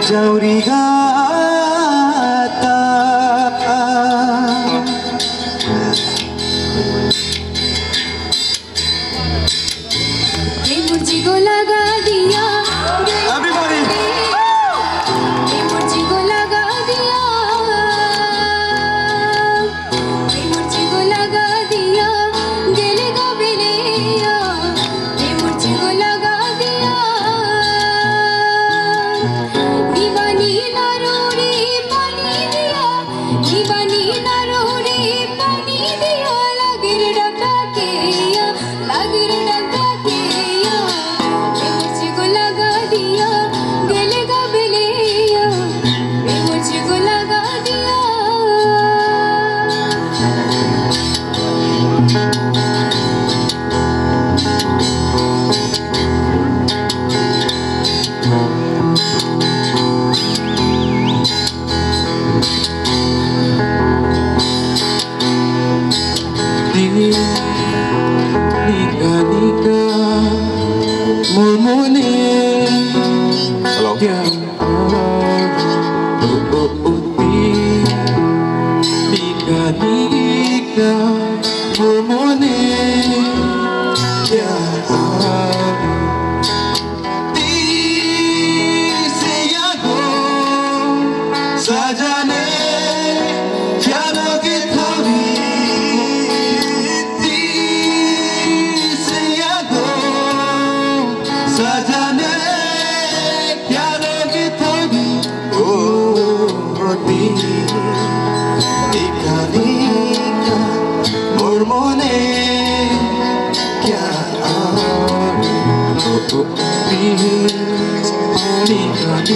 जाऊरी गाता मुझे को लगा दिया मुझे को लगा दिया मुझे को लगा दिया दिल का बिलिया मुझे को लगा दिया दीवानी ना रोड़ी पानी दिया दीवानी ना रोड़ी पानी दिया लगे डका के लगे डका के मुझे को लगा दिया दिल का बिलिया मुझे को लगा दिया Nika nika murmune yang nika nika murmune yang disiago sajane Nika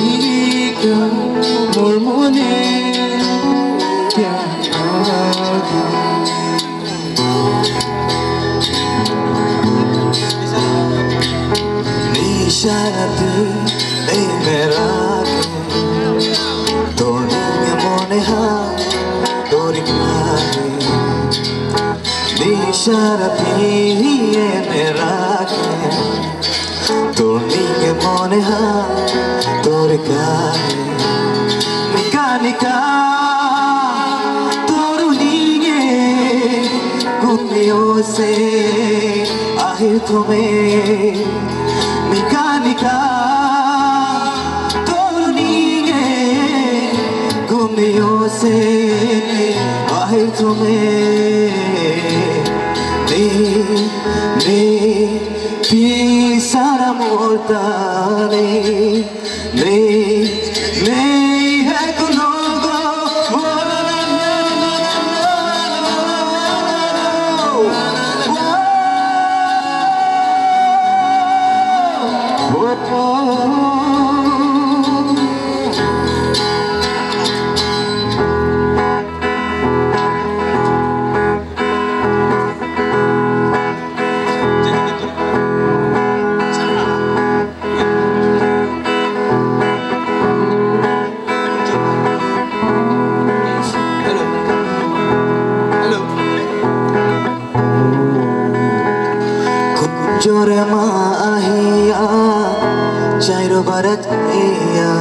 nika murmune kya nisharati ei mera torni mone ha tori kare nisharati ei mera torni mone ha tori kare nika nika torunige gumio se ahir tumhe nika nika torunige gumio se ahir tumhe Sara mortale lei hai con logo Jore mahiya chairo barat eya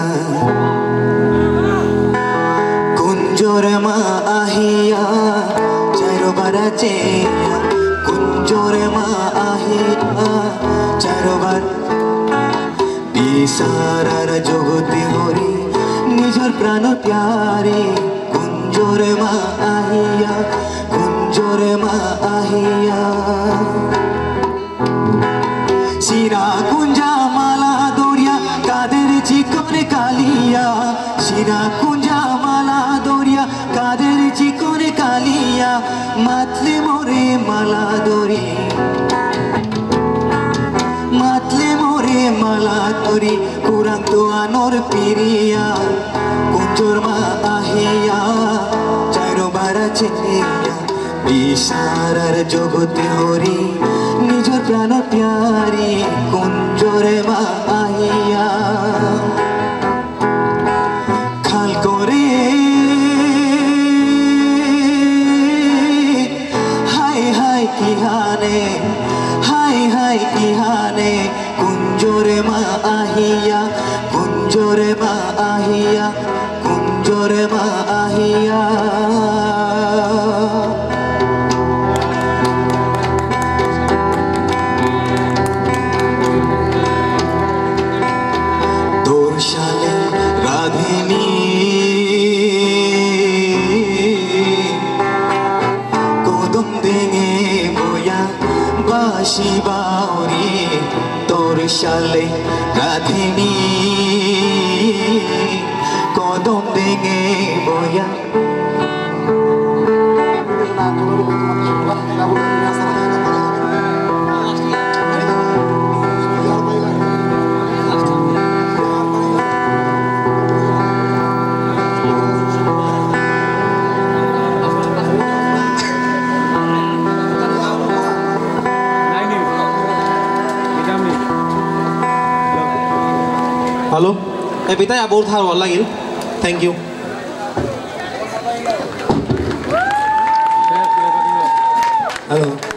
kunjore mahiya chairo barat eya kunjore mahiya chairo barat bisarar jogoti hori nijor prano pyari kunjore mahiya Shira kunja mala doria kader chikone kaliya Shira kunja mala doria kader chikone kaliya matle more mala dori kurang to anor piriya kunjor ma ahiya chairo bara cheya bisarar jogote hori nijor prano pyari kunjore ma ahiya khal kore hai hai kihane kunjore ma ahiya আহিয়া কুঞ্জরে মা আহিয়া কুঞ্জরে মা আহিয়া তোর শালে রাধিনী কদম দেঙে বয়া বাঁশি বাউরি তোর শালে রাধিনী কদম দেঙে বয়া Halo, Pita ya बहुत हार वाला गिल, thank you. Halo.